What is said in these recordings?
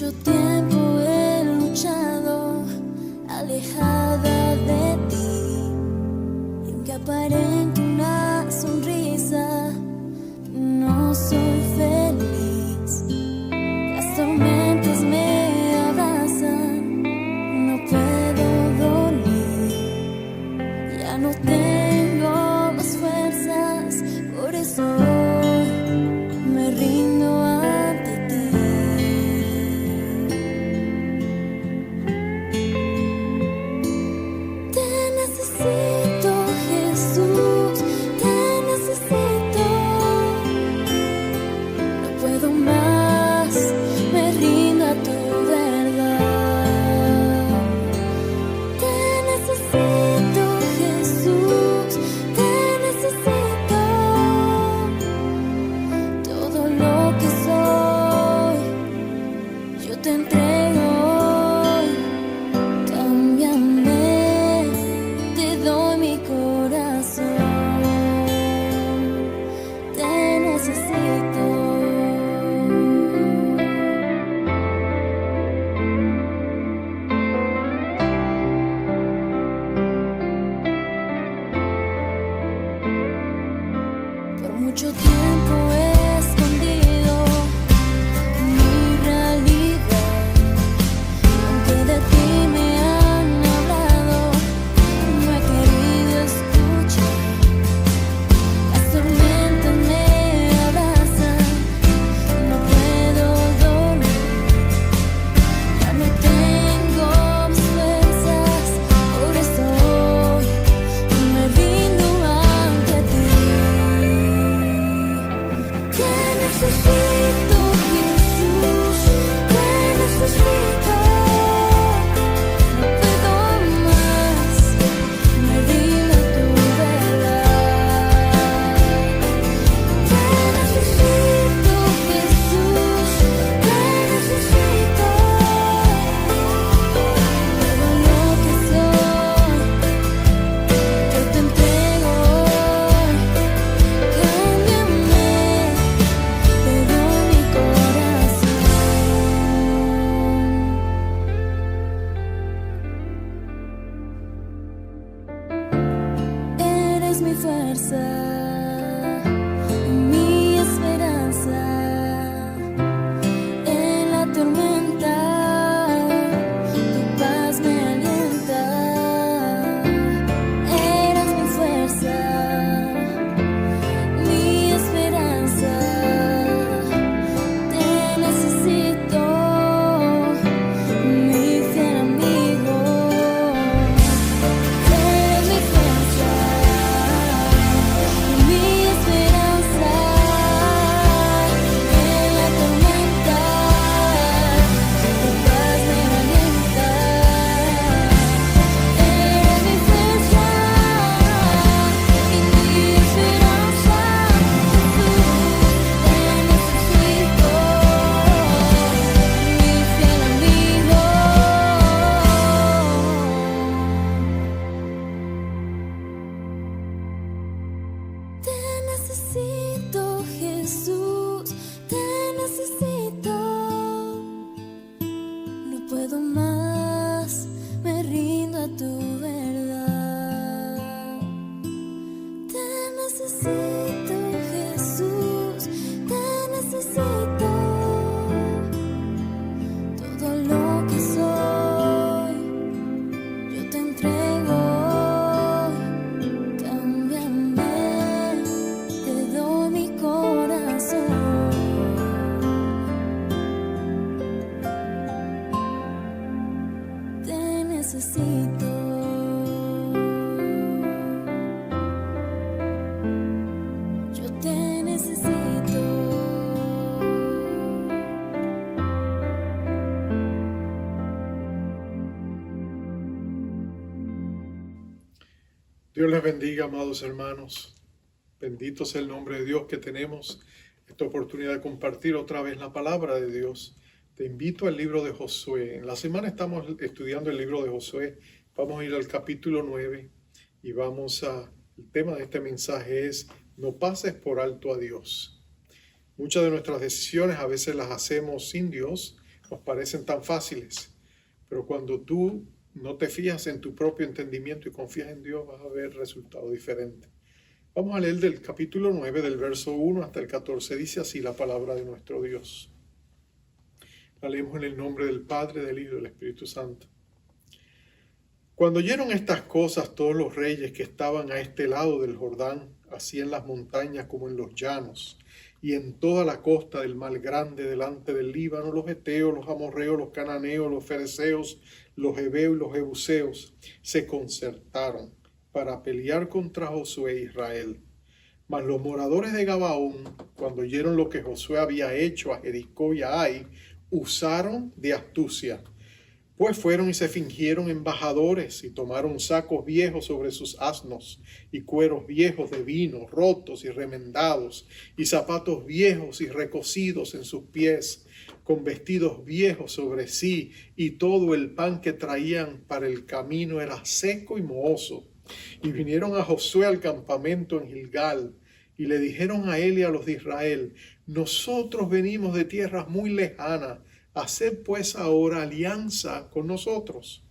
mucho tiempo he luchado, alejada de ti, y aunque aparente una sonrisa, no soy feliz. Las tormentas me abrazan, no puedo dormir, ya no tengo más fuerzas, por eso me rindo ante ti. Te necesito, Jesús, te necesito. No puedo más, me rindo a tu verdad. Te necesito, Jesús, te necesito. Todo lo que soy, yo te entrego hoy. Cámbiame, te doy mi corazón. Te necesito. Por mucho tiempo he escondido mi realidad, aunque de ti me han hablado, no he querido escuchar. Las tormentas me abrazan, no puedo dormir, ya no tengo más fuerzas, por eso hoy me rindo ante ti. Te necesito, Jesús, te necesito. No puedo más, me rindo a tu verdad. Te necesito, Jesús, te necesito. Todo lo que soy, yo te entrego hoy. Cámbiame, te doy mi corazón. Eres mi fuerza, mi esperanza. En la tormenta, tu paz me alienta. Eres mi fuerza, mi esperanza. Te necesito, mi fiel amigo. Eres mi fuerza, mi esperanza. En la tormenta, tu paz me alienta. Eres mi fuerza y mi esperanza. Jesús, te necesito, mi fiel amigo. Te necesito, Jesús, te necesito. No puedo más, me rindo a tu verdad. Te necesito, Jesús, te necesito. Todo lo que soy, yo te entrego hoy. Cámbiame, te doy mi corazón. Te necesito. Yo te necesito. Dios les bendiga, amados hermanos. Bendito sea el nombre de Dios que tenemos esta oportunidad de compartir otra vez la palabra de Dios. Te invito al libro de Josué. En la semana estamos estudiando el libro de Josué. Vamos a ir al capítulo 9 y el tema de este mensaje es: no pases por alto a Dios. Muchas de nuestras decisiones a veces las hacemos sin Dios, nos parecen tan fáciles, pero cuando tú no te fijas en tu propio entendimiento y confías en Dios, vas a ver resultados diferentes. Vamos a leer del capítulo 9, del verso 1 hasta el 14. Dice así la palabra de nuestro Dios. La leemos en el nombre del Padre, del Hijo y del Espíritu Santo. Cuando oyeron estas cosas todos los reyes que estaban a este lado del Jordán, así en las montañas como en los llanos, y en toda la costa del mar grande delante del Líbano, los heteos, los amorreos, los cananeos, los fereceos, los heveos y los jebuseos, se concertaron para pelear contra Josué e Israel. Mas los moradores de Gabaón, cuando oyeron lo que Josué había hecho a Jericó y a Ai, usaron de astucia. Pues fueron y se fingieron embajadores y tomaron sacos viejos sobre sus asnos y cueros viejos de vino, rotos y remendados, y zapatos viejos y recocidos en sus pies, con vestidos viejos sobre sí, y todo el pan que traían para el camino era seco y mohoso. Y vinieron a Josué al campamento en Gilgal, y le dijeron a él y a los de Israel: nosotros venimos de tierras muy lejanas, haced pues ahora alianza con nosotros.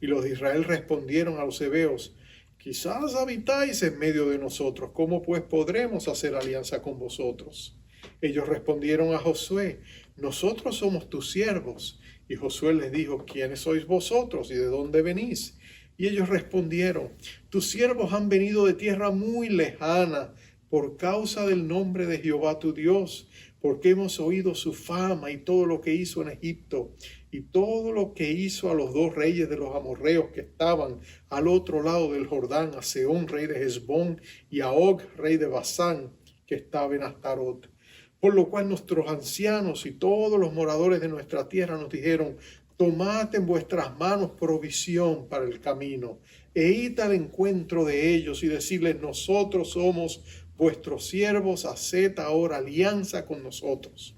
Y los de Israel respondieron a los heveos: quizás habitáis en medio de nosotros, ¿cómo pues podremos hacer alianza con vosotros? Ellos respondieron a Josué: nosotros somos tus siervos. Y Josué les dijo: ¿quiénes sois vosotros y de dónde venís? Y ellos respondieron: tus siervos han venido de tierra muy lejana por causa del nombre de Jehová tu Dios, porque hemos oído su fama y todo lo que hizo en Egipto y todo lo que hizo a los dos reyes de los amorreos que estaban al otro lado del Jordán, a Sehón, rey de Hesbón, y a Og, rey de Basán, que estaba en Astarot. Por lo cual nuestros ancianos y todos los moradores de nuestra tierra nos dijeron: tomad en vuestras manos provisión para el camino, e id al encuentro de ellos y decirles: nosotros somos vuestros siervos, haced ahora alianza con nosotros.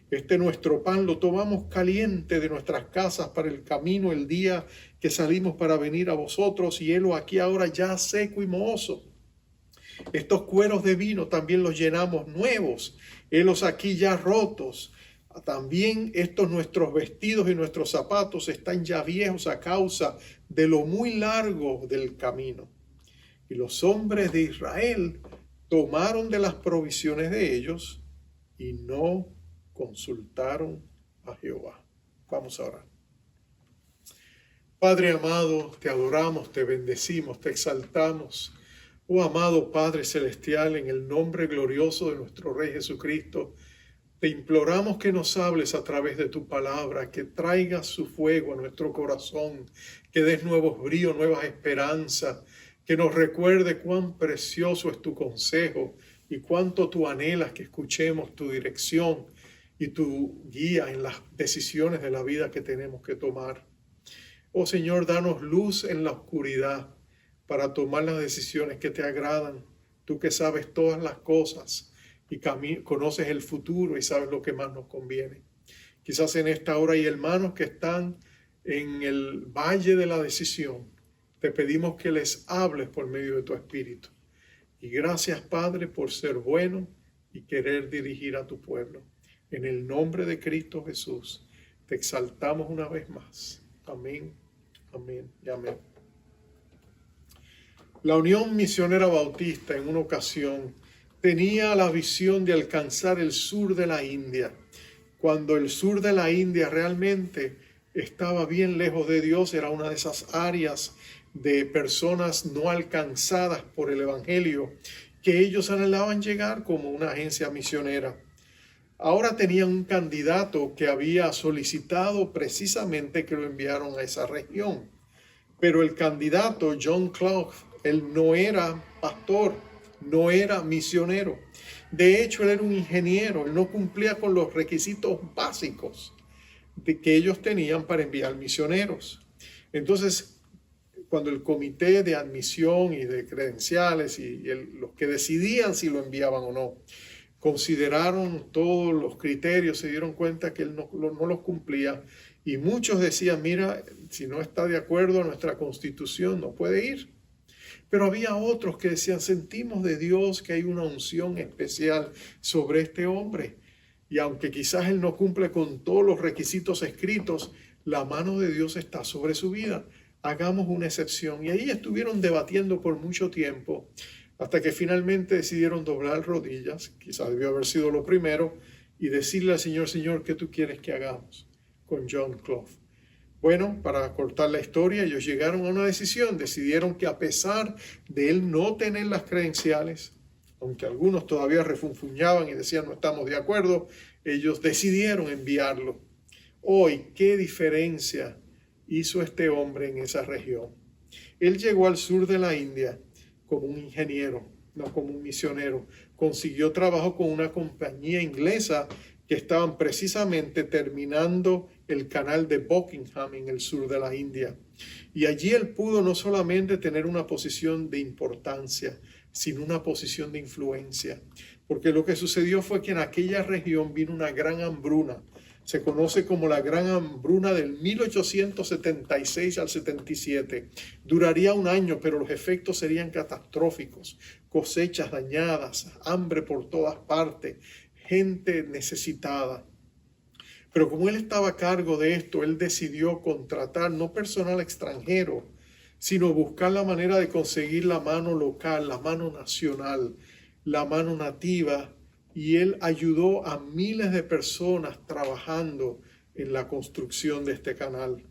Este nuestro pan lo tomamos caliente de nuestras casas para el camino el día que salimos para venir a vosotros, y helo aquí ahora ya seco y mohoso. Estos cueros de vino también los llenamos nuevos, helos aquí ya rotos. También estos nuestros vestidos y nuestros zapatos están ya viejos a causa de lo muy largo del camino. Y los hombres de Israel tomaron de las provisiones de ellos y no consultaron a Jehová. Vamos a orar. Padre amado, te adoramos, te bendecimos, te exaltamos. Oh amado Padre Celestial, en el nombre glorioso de nuestro Rey Jesucristo, te imploramos que nos hables a través de tu palabra, que traigas su fuego a nuestro corazón, que des nuevos bríos, nuevas esperanzas, que nos recuerde cuán precioso es tu consejo y cuánto tú anhelas que escuchemos tu dirección y tu guía en las decisiones de la vida que tenemos que tomar. Oh Señor, danos luz en la oscuridad para tomar las decisiones que te agradan. Tú que sabes todas las cosas y conoces el futuro y sabes lo que más nos conviene. Quizás en esta hora hay hermanos que están en el valle de la decisión. Te pedimos que les hables por medio de tu Espíritu. Y gracias, Padre, por ser bueno y querer dirigir a tu pueblo. En el nombre de Cristo Jesús, te exaltamos una vez más. Amén, amén y amén. La Unión Misionera Bautista en una ocasión tenía la visión de alcanzar el sur de la India, cuando el sur de la India realmente estaba bien lejos de Dios. Era una de esas áreas de personas no alcanzadas por el Evangelio que ellos anhelaban llegar como una agencia misionera. Ahora tenían un candidato que había solicitado precisamente que lo enviaron a esa región, pero el candidato, John Clough, él no era pastor, no era misionero. De hecho, él era un ingeniero, él no cumplía con los requisitos básicos que ellos tenían para enviar misioneros. Entonces, cuando el comité de admisión y de credenciales y los que decidían si lo enviaban o no, consideraron todos los criterios, se dieron cuenta que él no los cumplía, y muchos decían: mira, si no está de acuerdo a nuestra constitución, no puede ir. Pero había otros que decían: sentimos de Dios que hay una unción especial sobre este hombre. Y aunque quizás él no cumple con todos los requisitos escritos, la mano de Dios está sobre su vida. Hagamos una excepción. Y ahí estuvieron debatiendo por mucho tiempo, hasta que finalmente decidieron doblar rodillas, quizás debió haber sido lo primero, y decirle al Señor, Señor, ¿qué tú quieres que hagamos con John Clough? Bueno, para cortar la historia, ellos llegaron a una decisión, decidieron que a pesar de él no tener las credenciales, aunque algunos todavía refunfuñaban y decían no estamos de acuerdo, ellos decidieron enviarlo. Hoy, ¿qué diferencia hizo este hombre en esa región? Él llegó al sur de la India como un ingeniero, no como un misionero. Consiguió trabajo con una compañía inglesa que estaban precisamente terminando el canal de Buckingham en el sur de la India. Y allí él pudo no solamente tener una posición de importancia, sino una posición de influencia. Porque lo que sucedió fue que en aquella región vino una gran hambruna. Se conoce como la gran hambruna del 1876 al 77. Duraría un año, pero los efectos serían catastróficos. Cosechas dañadas, hambre por todas partes, gente necesitada. Pero como él estaba a cargo de esto, él decidió contratar no personal extranjero, sino buscar la manera de conseguir la mano local, la mano nacional, la mano nativa. Y él ayudó a miles de personas trabajando en la construcción de este canal.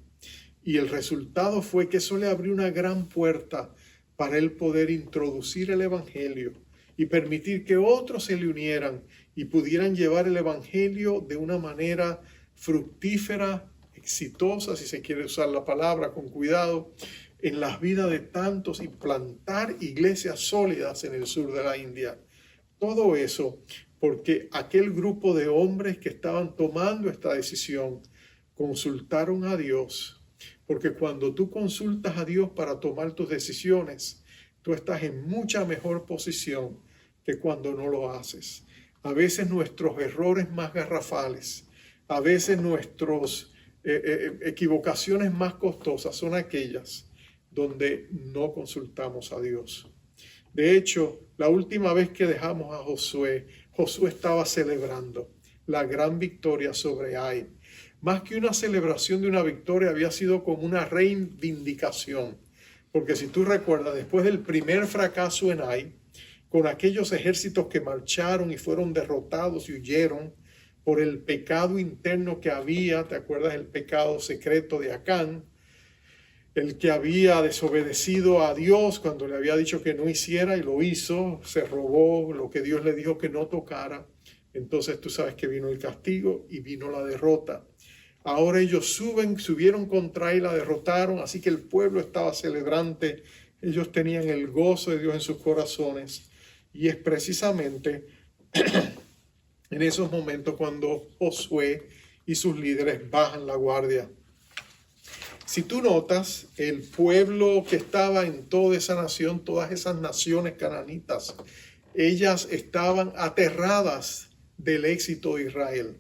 Y el resultado fue que eso le abrió una gran puerta para él poder introducir el evangelio y permitir que otros se le unieran y pudieran llevar el evangelio de una manera fructífera, exitosa, si se quiere usar la palabra con cuidado, en las vidas de tantos y plantar iglesias sólidas en el sur de la India. Todo eso porque aquel grupo de hombres que estaban tomando esta decisión consultaron a Dios. Porque cuando tú consultas a Dios para tomar tus decisiones, tú estás en mucha mejor posición que cuando no lo haces. A veces nuestros errores más garrafales, a veces nuestras equivocaciones más costosas son aquellas donde no consultamos a Dios. De hecho, la última vez que dejamos a Josué, Josué estaba celebrando la gran victoria sobre Ai. Más que una celebración de una victoria, había sido como una reivindicación. Porque si tú recuerdas, después del primer fracaso en Ai, con aquellos ejércitos que marcharon y fueron derrotados y huyeron por el pecado interno que había, ¿te acuerdas? El pecado secreto de Acán, el que había desobedecido a Dios cuando le había dicho que no hiciera y lo hizo, se robó lo que Dios le dijo que no tocara. Entonces tú sabes que vino el castigo y vino la derrota. Ahora ellos subieron contra él, la derrotaron, así que el pueblo estaba celebrante. Ellos tenían el gozo de Dios en sus corazones. Y es precisamente en esos momentos cuando Josué y sus líderes bajan la guardia. Si tú notas, el pueblo que estaba en toda esa nación, todas esas naciones cananitas, ellas estaban aterradas del éxito de Israel.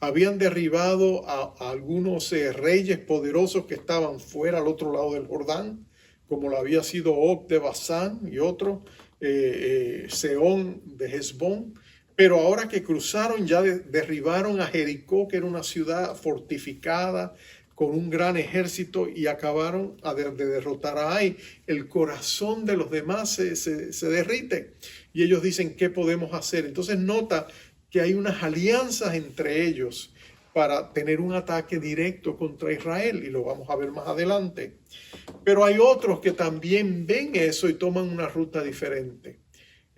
Habían derribado a algunos reyes poderosos que estaban fuera al otro lado del Jordán, como lo había sido Og de Basán y otro, Sehón de Hesbón. Pero ahora que cruzaron, ya derribaron a Jericó, que era una ciudad fortificada, con un gran ejército, y acabaron de derrotar a Ai. El corazón de los demás se derrite y ellos dicen, ¿qué podemos hacer? Entonces nota que hay unas alianzas entre ellos para tener un ataque directo contra Israel, y lo vamos a ver más adelante. Pero hay otros que también ven eso y toman una ruta diferente.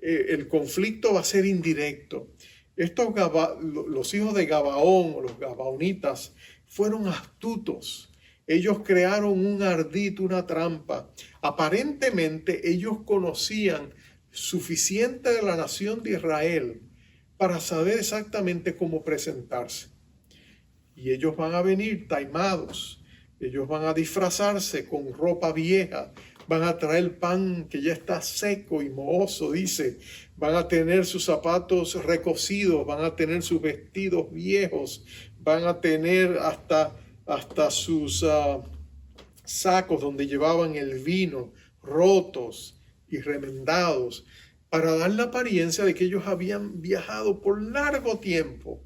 El conflicto va a ser indirecto. Los hijos de Gabaón, o los gabaonitas, fueron astutos. Ellos crearon un ardid, una trampa. Aparentemente ellos conocían suficiente de la nación de Israel para saber exactamente cómo presentarse. Y ellos van a venir taimados. Ellos van a disfrazarse con ropa vieja. Van a traer pan que ya está seco y mohoso, dice. Van a tener sus zapatos recocidos. Van a tener sus vestidos viejos. Van a tener hasta sus sacos donde llevaban el vino rotos y remendados, para dar la apariencia de que ellos habían viajado por largo tiempo.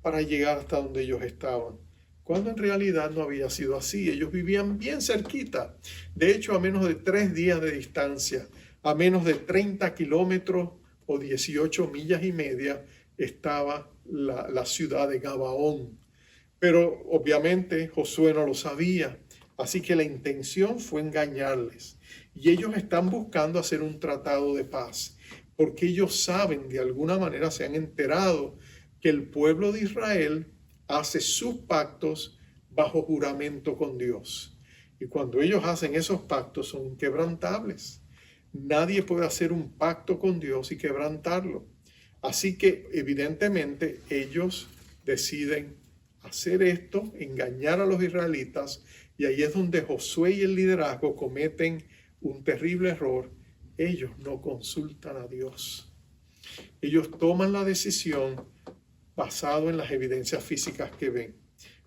para llegar hasta donde ellos estaban, cuando en realidad no había sido así. Ellos vivían bien cerquita, de hecho a menos de 3 días de distancia, a menos de 30 kilómetros o 18 millas y media estaba la ciudad de Gabaón. Pero obviamente Josué no lo sabía, así que la intención fue engañarles. Y ellos están buscando hacer un tratado de paz, porque ellos saben, de alguna manera se han enterado, que el pueblo de Israel hace sus pactos bajo juramento con Dios. Y cuando ellos hacen esos pactos son inquebrantables. Nadie puede hacer un pacto con Dios y quebrantarlo. Así que evidentemente ellos deciden hacer esto, engañar a los israelitas, y ahí es donde Josué y el liderazgo cometen un terrible error. Ellos no consultan a Dios. Ellos toman la decisión basado en las evidencias físicas que ven.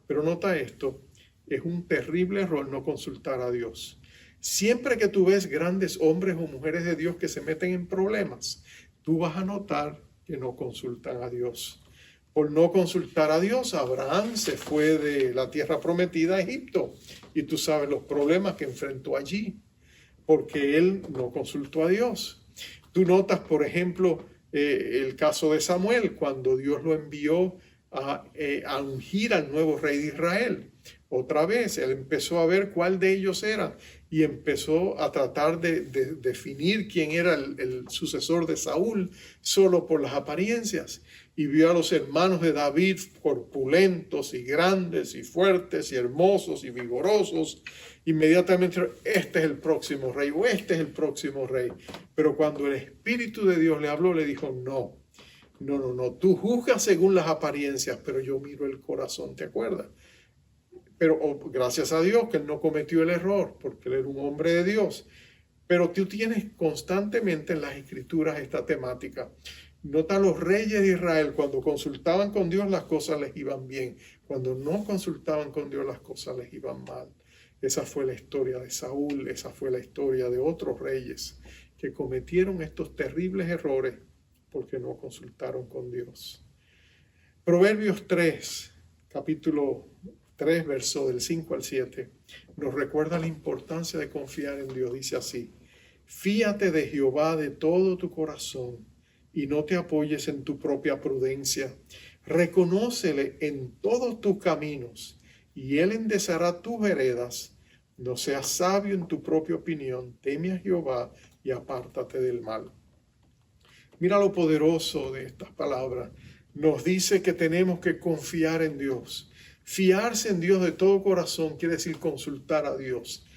Pero nota esto, es un terrible error no consultar a Dios. Siempre que tú ves grandes hombres o mujeres de Dios que se meten en problemas, tú vas a notar que no consultan a Dios. Por no consultar a Dios, Abraham se fue de la tierra prometida a Egipto. Y tú sabes los problemas que enfrentó allí, porque él no consultó a Dios. Tú notas, por ejemplo, el caso de Samuel, cuando Dios lo envió a ungir al nuevo rey de Israel. Otra vez, él empezó a ver cuál de ellos era y empezó a tratar de definir quién era el sucesor de Saúl solo por las apariencias. Y vio a los hermanos de David corpulentos y grandes y fuertes y hermosos y vigorosos. Inmediatamente, este es el próximo rey o este es el próximo rey. Pero cuando el Espíritu de Dios le habló, le dijo, no, tú juzgas según las apariencias, pero yo miro el corazón, ¿te acuerdas? Pero gracias a Dios que él no cometió el error, porque él era un hombre de Dios. Pero tú tienes constantemente en las Escrituras esta temática. Nota los reyes de Israel, cuando consultaban con Dios las cosas les iban bien. Cuando no consultaban con Dios las cosas les iban mal. Esa fue la historia de Saúl, esa fue la historia de otros reyes que cometieron estos terribles errores porque no consultaron con Dios. Proverbios 3, capítulo 3, verso del 5 al 7, nos recuerda la importancia de confiar en Dios. Dice así, fíate de Jehová de todo tu corazón y no te apoyes en tu propia prudencia. Reconócele en todos tus caminos y él enderezará tus veredas. No seas sabio en tu propia opinión, teme a Jehová y apártate del mal. Mira lo poderoso de estas palabras. Nos dice que tenemos que confiar en Dios. Fiarse en Dios de todo corazón quiere decir consultar a Dios,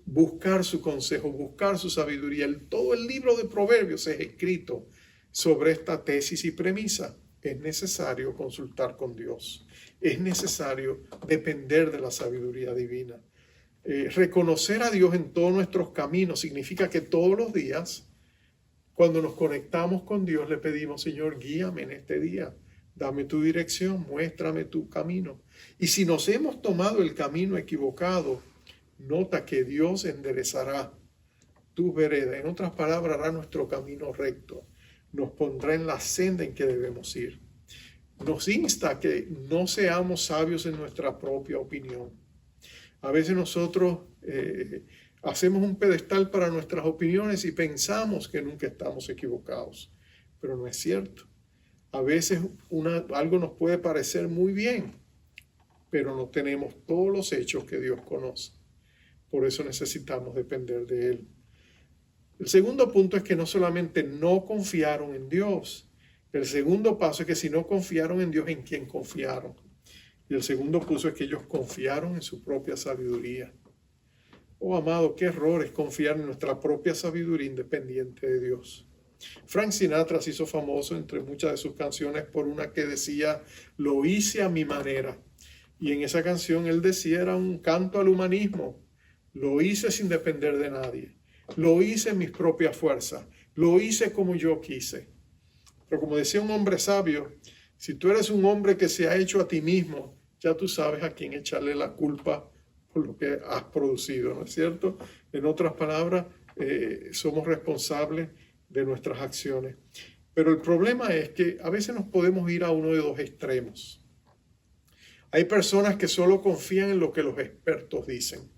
buscar su consejo, buscar su sabiduría. Todo el libro de Proverbios es escrito sobre esta tesis y premisa. Es necesario consultar con Dios. Es necesario depender de la sabiduría divina. Reconocer a Dios en todos nuestros caminos significa que todos los días, cuando nos conectamos con Dios, le pedimos, Señor, guíame en este día. Dame tu dirección, muéstrame tu camino. Y si nos hemos tomado el camino equivocado, nota que Dios enderezará tu vereda. En otras palabras, hará nuestro camino recto. Nos pondrá en la senda en que debemos ir. Nos insta a que no seamos sabios en nuestra propia opinión. A veces nosotros hacemos un pedestal para nuestras opiniones y pensamos que nunca estamos equivocados, pero no es cierto. A veces algo nos puede parecer muy bien, pero no tenemos todos los hechos que Dios conoce. Por eso necesitamos depender de Él. El segundo punto es que no solamente no confiaron en Dios. El segundo paso es que si no confiaron en Dios, ¿en quién confiaron? Y el segundo punto es que ellos confiaron en su propia sabiduría. Oh, amado, qué error es confiar en nuestra propia sabiduría independiente de Dios. Frank Sinatra se hizo famoso entre muchas de sus canciones por una que decía, lo hice a mi manera. Y en esa canción él decía, era un canto al humanismo. Lo hice sin depender de nadie. Lo hice en mis propias fuerzas. Lo hice como yo quise. Pero como decía un hombre sabio, si tú eres un hombre que se ha hecho a ti mismo, ya tú sabes a quién echarle la culpa por lo que has producido, ¿no es cierto? En otras palabras, somos responsables de nuestras acciones. Pero el problema es que a veces nos podemos ir a uno de dos extremos. Hay personas que solo confían en lo que los expertos dicen.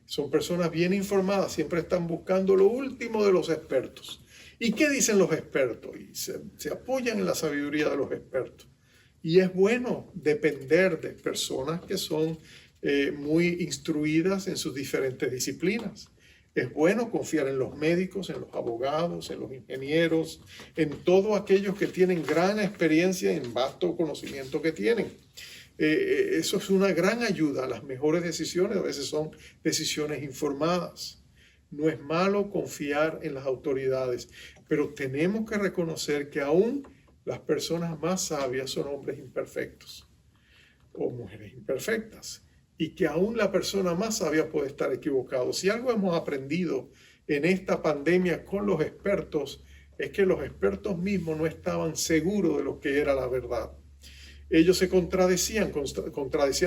Son personas bien informadas, siempre están buscando lo último de los expertos. ¿Y qué dicen los expertos? Y se apoyan en la sabiduría de los expertos. Y es bueno depender de personas que son muy instruidas en sus diferentes disciplinas. Es bueno confiar en los médicos, en los abogados, en los ingenieros, en todos aquellos que tienen gran experiencia y en vasto conocimiento que tienen. Eso es una gran ayuda. Las mejores decisiones a veces son decisiones informadas. No es malo confiar en las autoridades, pero tenemos que reconocer que aún las personas más sabias son hombres imperfectos o mujeres imperfectas, y que aún la persona más sabia puede estar equivocado. Si algo hemos aprendido en esta pandemia con los expertos, es que los expertos mismos no estaban seguros de lo que era la verdad. Ellos se contradecían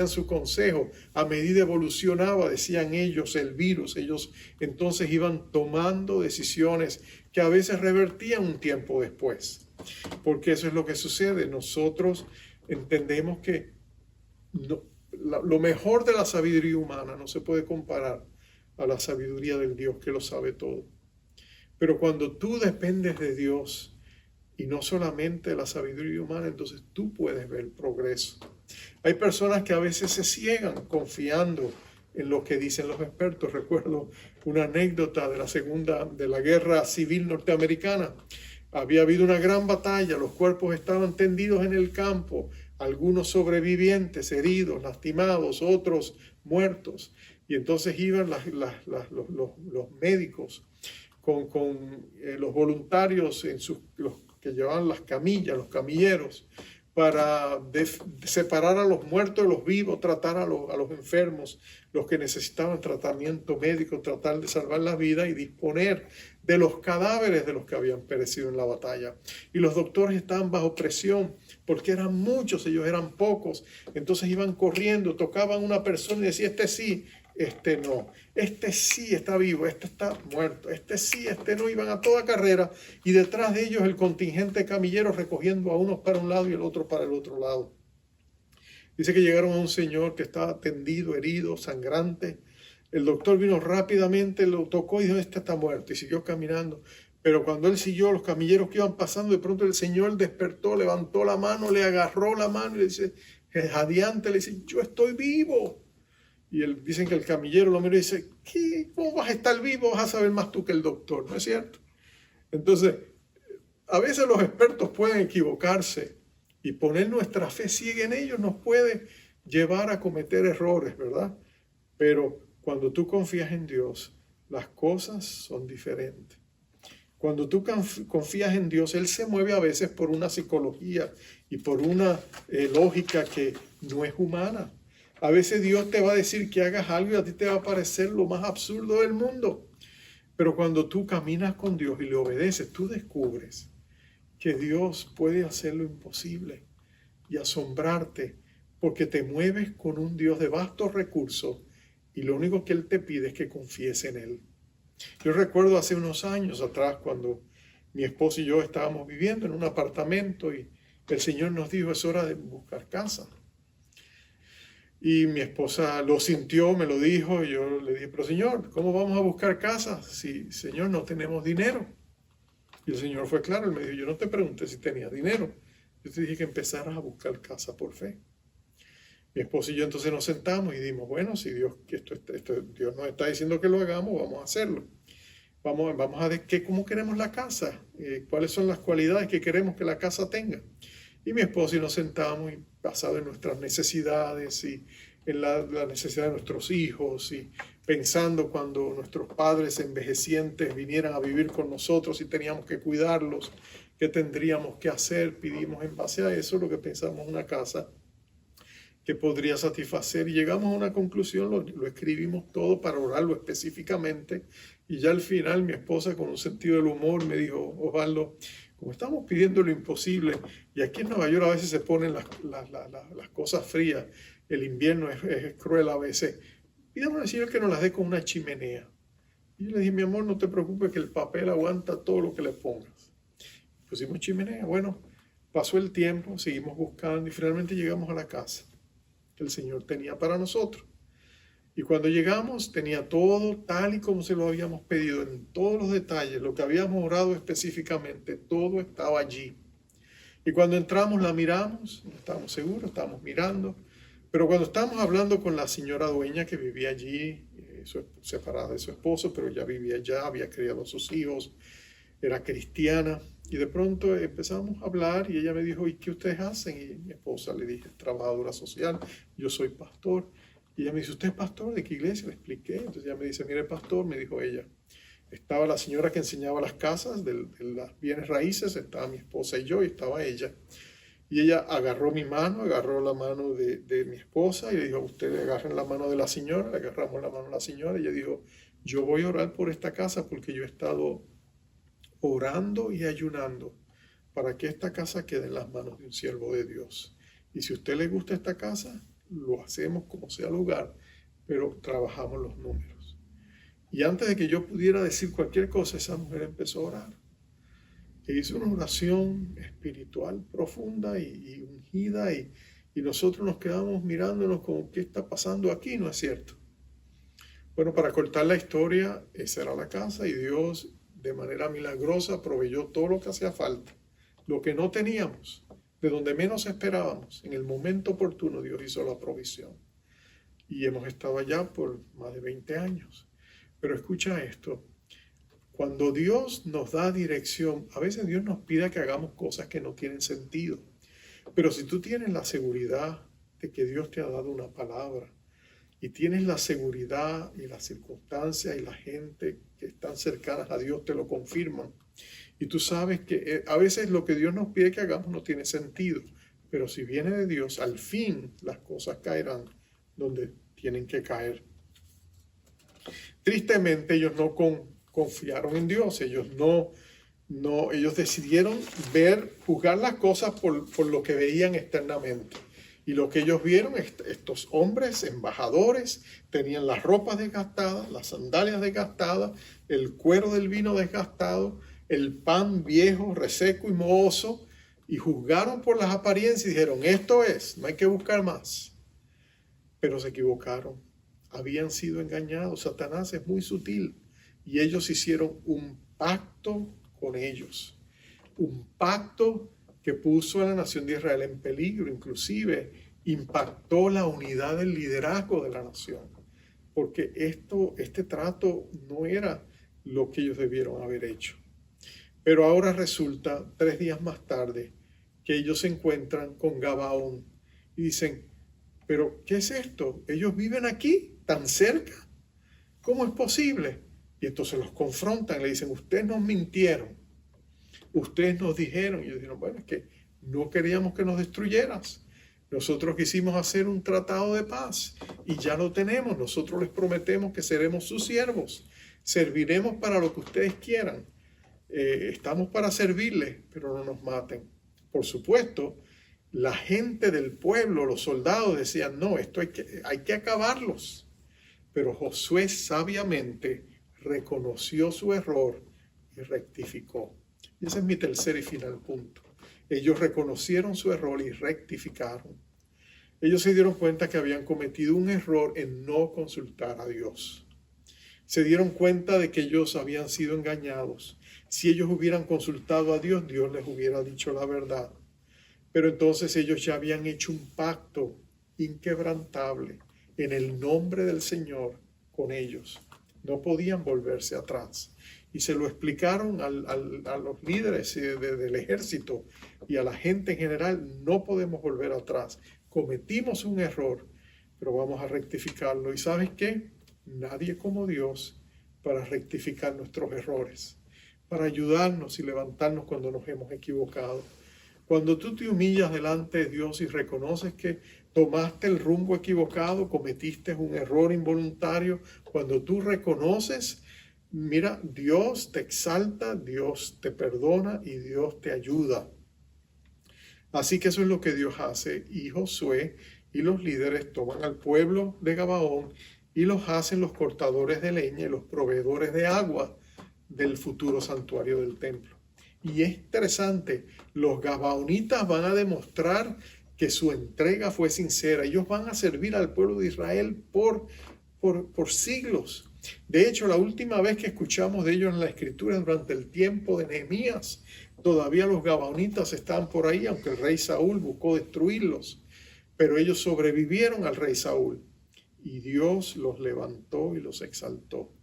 su consejo. A medida evolucionaba, decían ellos, el virus. Ellos entonces iban tomando decisiones que a veces revertían un tiempo después. Porque eso es lo que sucede. Nosotros entendemos que lo mejor de la sabiduría humana no se puede comparar a la sabiduría del Dios que lo sabe todo. Pero cuando tú dependes de Dios, y no solamente la sabiduría humana, entonces tú puedes ver el progreso. Hay personas que a veces se ciegan confiando en lo que dicen los expertos. Recuerdo una anécdota de la guerra civil norteamericana. Había habido una gran batalla, los cuerpos estaban tendidos en el campo, algunos sobrevivientes, heridos, lastimados, otros muertos. Y entonces iban los médicos con los voluntarios los que llevaban las camillas, los camilleros, para separar a los muertos de los vivos, tratar a los enfermos, los que necesitaban tratamiento médico, tratar de salvar la vida y disponer de los cadáveres de los que habían perecido en la batalla. Y los doctores estaban bajo presión porque eran muchos, ellos eran pocos. Entonces iban corriendo, tocaban a una persona y decían, este sí, este no, este sí está vivo, este está muerto, este sí, este no. Iban a toda carrera y detrás de ellos el contingente de camilleros recogiendo a unos para un lado y el otro para el otro lado. Dice que llegaron a un señor que estaba tendido, herido, sangrante. El doctor vino rápidamente, lo tocó y dijo, este está muerto, y siguió caminando. Pero cuando él siguió, los camilleros que iban pasando, de pronto el señor despertó, levantó la mano, le agarró la mano y le dice, jadeante, le dice, yo estoy vivo. Y dicen que el camillero lo miró y dice, ¿qué? ¿Cómo vas a estar vivo? Vas a saber más tú que el doctor, ¿no es cierto? Entonces, a veces los expertos pueden equivocarse y poner nuestra fe ciega en ellos nos puede llevar a cometer errores, ¿verdad? Pero cuando tú confías en Dios, las cosas son diferentes. Cuando tú confías en Dios, Él se mueve a veces por una psicología y por una lógica que no es humana. A veces Dios te va a decir que hagas algo y a ti te va a parecer lo más absurdo del mundo. Pero cuando tú caminas con Dios y le obedeces, tú descubres que Dios puede hacer lo imposible y asombrarte porque te mueves con un Dios de vastos recursos y lo único que Él te pide es que confíes en Él. Yo recuerdo hace unos años atrás cuando mi esposo y yo estábamos viviendo en un apartamento y el Señor nos dijo, es hora de buscar casa. Y mi esposa lo sintió, me lo dijo, y yo le dije, pero Señor, ¿cómo vamos a buscar casa si, Señor, no tenemos dinero? Y el Señor fue claro, Él me dijo, yo no te pregunté si tenías dinero, yo te dije que empezaras a buscar casa por fe. Mi esposa y yo entonces nos sentamos y dijimos, bueno, si Dios nos está diciendo que lo hagamos, vamos a hacerlo. Vamos a ver cómo queremos la casa, cuáles son las cualidades que queremos que la casa tenga. Y mi esposa y nos sentamos y basado en nuestras necesidades y en la necesidad de nuestros hijos y pensando cuando nuestros padres envejecientes vinieran a vivir con nosotros y teníamos que cuidarlos, qué tendríamos que hacer, pedimos en base a eso lo que pensamos una casa que podría satisfacer y llegamos a una conclusión, lo escribimos todo para orarlo específicamente y ya al final mi esposa con un sentido del humor me dijo, Osvaldo, como estamos pidiendo lo imposible y aquí en Nueva York a veces se ponen las cosas frías, el invierno es cruel a veces, pidamos al Señor que nos las dé con una chimenea. Y yo le dije, mi amor, no te preocupes que el papel aguanta todo lo que le pongas. Pusimos chimenea, bueno, pasó el tiempo, seguimos buscando y finalmente llegamos a la casa. que el Señor tenía para nosotros. Y cuando llegamos tenía todo tal y como se lo habíamos pedido, en todos los detalles, lo que habíamos orado específicamente, todo estaba allí. Y cuando entramos la miramos, no estábamos seguros, estábamos mirando, pero cuando estábamos hablando con la señora dueña que vivía allí, separada de su esposo, pero ya vivía allá, había criado a sus hijos, era cristiana, y de pronto empezamos a hablar y ella me dijo, ¿y qué ustedes hacen? Y mi esposa le dije, trabajadora social, yo soy pastor. Y ella me dice, ¿usted es pastor? ¿De qué iglesia? Le expliqué. Entonces ella me dice, mire pastor, me dijo ella, estaba la señora que enseñaba las casas de las bienes raíces, estaba mi esposa y yo, y estaba ella. Y ella agarró mi mano, agarró la mano de mi esposa y le dijo, ustedes agarren la mano de la señora, le agarramos la mano de la señora y ella dijo, yo voy a orar por esta casa porque yo he estado orando y ayunando para que esta casa quede en las manos de un siervo de Dios. Y si a usted le gusta esta casa, lo hacemos como sea lugar, pero trabajamos los números. Y antes de que yo pudiera decir cualquier cosa, esa mujer empezó a orar. E hizo una oración espiritual profunda y ungida y nosotros nos quedamos mirándonos como, ¿qué está pasando aquí? ¿No es cierto? Bueno, para cortar la historia, esa era la casa y Dios de manera milagrosa proveyó todo lo que hacía falta. Lo que no teníamos, de donde menos esperábamos, en el momento oportuno Dios hizo la provisión. Y hemos estado allá por más de 20 años. Pero escucha esto, cuando Dios nos da dirección, a veces Dios nos pide que hagamos cosas que no tienen sentido. Pero si tú tienes la seguridad de que Dios te ha dado una palabra, y tienes la seguridad y las circunstancias y la gente que están cercanas a Dios te lo confirman. Y tú sabes que a veces lo que Dios nos pide que hagamos no tiene sentido, pero si viene de Dios, al fin las cosas caerán donde tienen que caer. Tristemente ellos no confiaron en Dios, ellos decidieron juzgar las cosas por lo que veían externamente. Y lo que ellos vieron, estos hombres embajadores, tenían las ropas desgastadas, las sandalias desgastadas, el cuero del vino desgastado, el pan viejo, reseco y mohoso, y juzgaron por las apariencias y dijeron, esto es, no hay que buscar más. Pero se equivocaron, habían sido engañados, Satanás es muy sutil, y ellos hicieron un pacto con ellos, un pacto que puso a la nación de Israel en peligro, inclusive impactó la unidad del liderazgo de la nación, porque este trato no era lo que ellos debieron haber hecho. Pero ahora resulta, 3 días más tarde, que ellos se encuentran con Gabaón y dicen, ¿pero qué es esto? ¿Ellos viven aquí, tan cerca? ¿Cómo es posible? Y entonces los confrontan, le dicen, ustedes nos mintieron. Ustedes nos dijeron, y ellos dijeron, bueno, es que no queríamos que nos destruyeras. Nosotros quisimos hacer un tratado de paz y ya lo tenemos. Nosotros les prometemos que seremos sus siervos. Serviremos para lo que ustedes quieran. Estamos para servirles, pero no nos maten. Por supuesto, la gente del pueblo, los soldados decían, no, esto hay que acabarlos. Pero Josué sabiamente reconoció su error y rectificó. Y ese es mi tercer y final punto. Ellos reconocieron su error y rectificaron. Ellos se dieron cuenta que habían cometido un error en no consultar a Dios. Se dieron cuenta de que ellos habían sido engañados. Si ellos hubieran consultado a Dios, Dios les hubiera dicho la verdad. Pero entonces ellos ya habían hecho un pacto inquebrantable en el nombre del Señor con ellos. No podían volverse atrás. Y se lo explicaron a los líderes del ejército y a la gente en general, no podemos volver atrás. Cometimos un error, pero vamos a rectificarlo. ¿Y sabes qué? Nadie como Dios para rectificar nuestros errores, para ayudarnos y levantarnos cuando nos hemos equivocado. Cuando tú te humillas delante de Dios y reconoces que tomaste el rumbo equivocado, cometiste un error involuntario, cuando tú reconoces, mira, Dios te exalta, Dios te perdona y Dios te ayuda. Así que eso es lo que Dios hace. Y Josué y los líderes toman al pueblo de Gabaón y los hacen los cortadores de leña y los proveedores de agua del futuro santuario del templo. Y es interesante, los gabaonitas van a demostrar que su entrega fue sincera. Ellos van a servir al pueblo de Israel por siglos. De hecho, la última vez que escuchamos de ellos en la Escritura, durante el tiempo de Nehemías, todavía los gabaonitas estaban por ahí, aunque el rey Saúl buscó destruirlos. Pero ellos sobrevivieron al rey Saúl y Dios los levantó y los exaltó,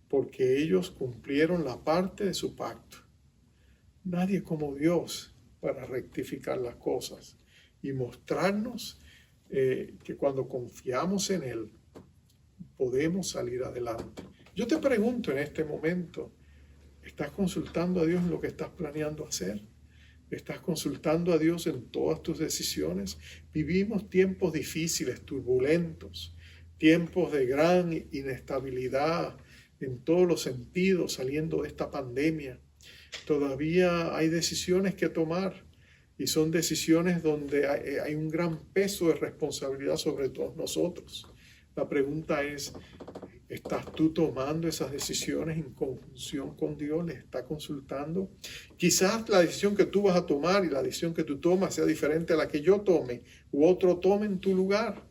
porque ellos cumplieron la parte de su pacto. Nadie como Dios para rectificar las cosas y mostrarnos que cuando confiamos en Él podemos salir adelante. Yo te pregunto en este momento, ¿estás consultando a Dios en lo que estás planeando hacer? ¿Estás consultando a Dios en todas tus decisiones? Vivimos tiempos difíciles, turbulentos, tiempos de gran inestabilidad en todos los sentidos, saliendo de esta pandemia. Todavía hay decisiones que tomar y son decisiones donde hay un gran peso de responsabilidad sobre todos nosotros. La pregunta es, ¿estás tú tomando esas decisiones en conjunción con Dios? ¿Le estás consultando? Quizás la decisión que tú vas a tomar y la decisión que tú tomas sea diferente a la que yo tome u otro tome en tu lugar.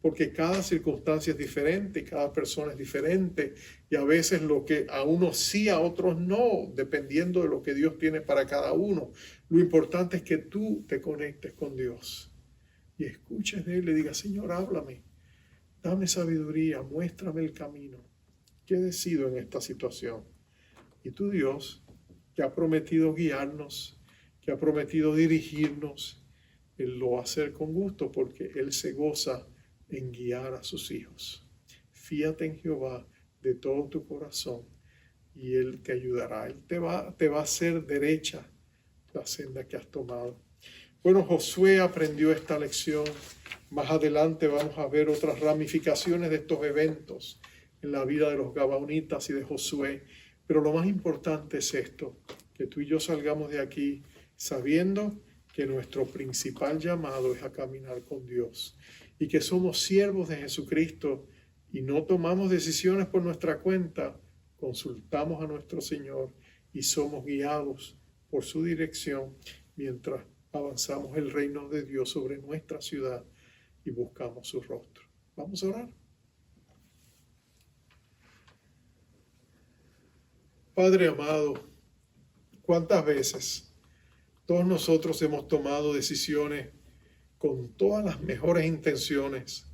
Porque cada circunstancia es diferente, cada persona es diferente y a veces lo que a unos sí, a otros no, dependiendo de lo que Dios tiene para cada uno. Lo importante es que tú te conectes con Dios y escuches de Él y le digas, Señor, háblame. Dame sabiduría, muéstrame el camino. ¿Qué decido en esta situación? Y tu Dios, que ha prometido guiarnos, que ha prometido dirigirnos, Él lo va a hacer con gusto porque Él se goza en guiar a sus hijos. Fíate en Jehová de todo tu corazón y Él te ayudará. Él te va a hacer derecha la senda que has tomado. Bueno, Josué aprendió esta lección. Más adelante vamos a ver otras ramificaciones de estos eventos en la vida de los gabaonitas y de Josué. Pero lo más importante es esto, que tú y yo salgamos de aquí sabiendo que nuestro principal llamado es a caminar con Dios y que somos siervos de Jesucristo y no tomamos decisiones por nuestra cuenta, consultamos a nuestro Señor y somos guiados por su dirección mientras avanzamos el reino de Dios sobre nuestra ciudad y buscamos su rostro. Vamos a orar. Padre amado, ¿cuántas veces todos nosotros hemos tomado decisiones con todas las mejores intenciones,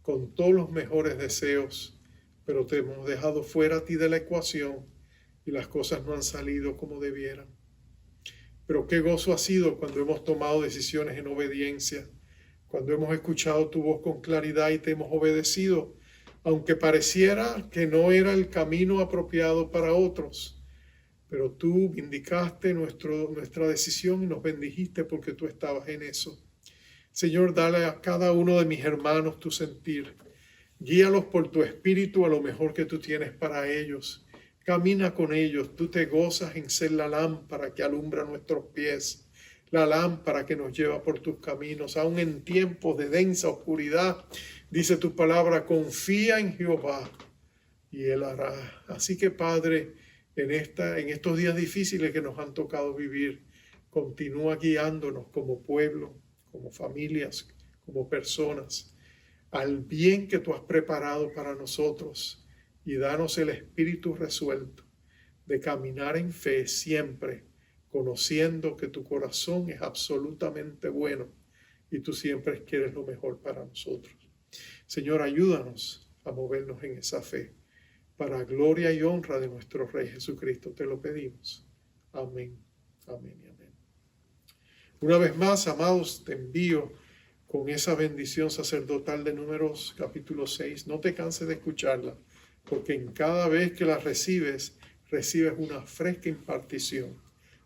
con todos los mejores deseos, pero te hemos dejado fuera a ti de la ecuación y las cosas no han salido como debieran? Pero qué gozo ha sido cuando hemos tomado decisiones en obediencia, cuando hemos escuchado tu voz con claridad y te hemos obedecido, aunque pareciera que no era el camino apropiado para otros. Pero tú indicaste nuestra decisión y nos bendijiste porque tú estabas en eso. Señor, dale a cada uno de mis hermanos tu sentir. Guíalos por tu espíritu a lo mejor que tú tienes para ellos. Camina con ellos. Tú te gozas en ser la lámpara que alumbra nuestros pies, la lámpara que nos lleva por tus caminos. Aún en tiempos de densa oscuridad, dice tu palabra, confía en Jehová y Él hará. Así que, Padre, en estos días difíciles que nos han tocado vivir, continúa guiándonos como pueblo, como familias, como personas, al bien que tú has preparado para nosotros, y danos el espíritu resuelto de caminar en fe siempre, conociendo que tu corazón es absolutamente bueno y tú siempre quieres lo mejor para nosotros. Señor, ayúdanos a movernos en esa fe, para gloria y honra de nuestro Rey Jesucristo, te lo pedimos. Amén, amén y amén. Una vez más, amados, te envío con esa bendición sacerdotal de Números capítulo 6. No te canses de escucharla, porque en cada vez que la recibes una fresca impartición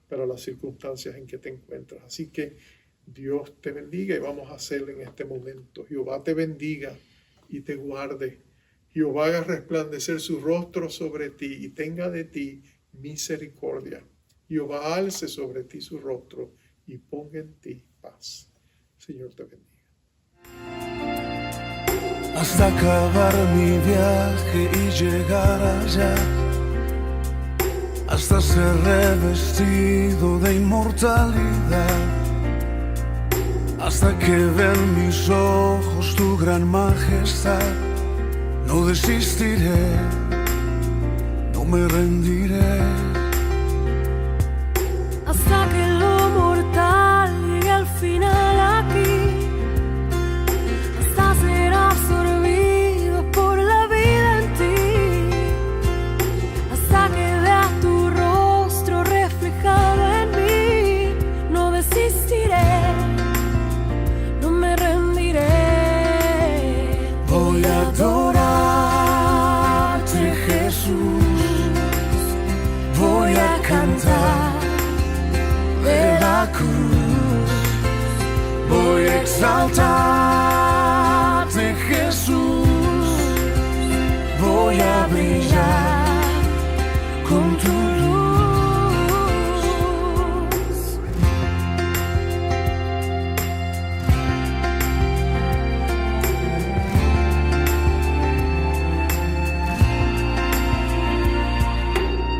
para las circunstancias en que te encuentras. Así que Dios te bendiga y vamos a hacerlo en este momento. Jehová te bendiga y te guarde. Jehová haga resplandecer su rostro sobre ti y tenga de ti misericordia. Jehová alce sobre ti su rostro y ponga en ti paz. Señor te bendiga. Hasta acabar mi viaje y llegar allá, hasta ser revestido de inmortalidad, hasta que vean mis ojos tu gran majestad. No desistiré, no me rendiré, hasta que lo mortal llegue al final aquí, hasta ser absorbido por la vida en ti, hasta que vea tu rostro reflejado en mí. No desistiré, no me rendiré. voy a adorarte, Jesús, voy a cantar de la cruz, voy a exaltarte, Jesús, voy a brillar con tu luz.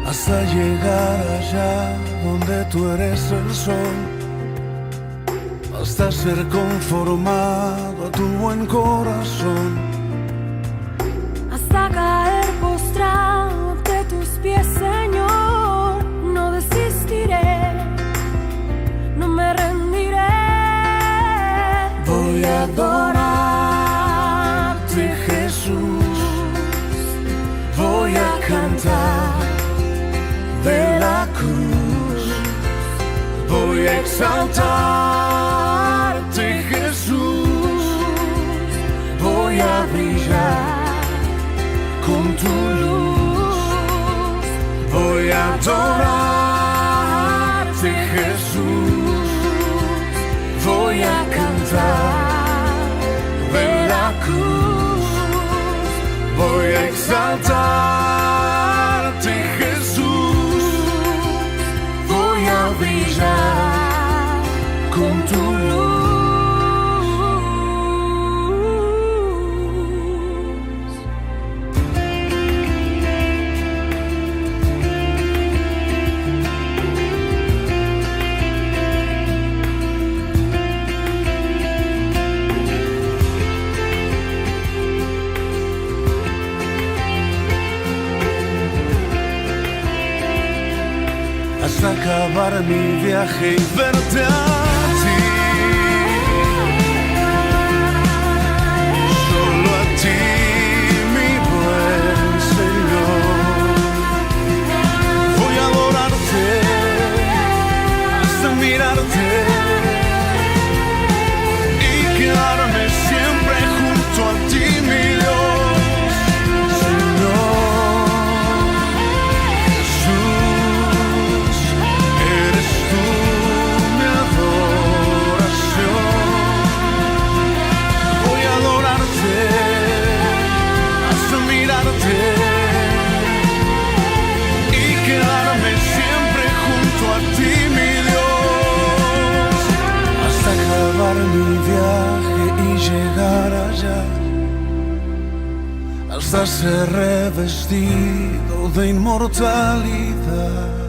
Hasta llegar allá donde tú eres el sol, hasta ser conformado a tu buen corazón, Hasta caer postrado ante tus pies, Señor. No desistiré, no me rendiré. voy a adorarte, Jesús, voy a cantar de la cruz, voy a exaltarte, Jesús, voy a brillar con tu luz, voy a adorarte, Jesús, voy a cantar de la cruz, voy a exaltarte, Jesús, voy a brillar con tu luz. Hasta acabar mi viaje y verte a ti, solo a ti, mi buen Señor. Voy a adorarte hasta mirarte y quedarme siempre junto a ti, mi Dios, Señor. Y quedarme siempre junto a ti, mi Dios, hasta acabar mi viaje y llegar allá, hasta ser revestido de inmortalidad.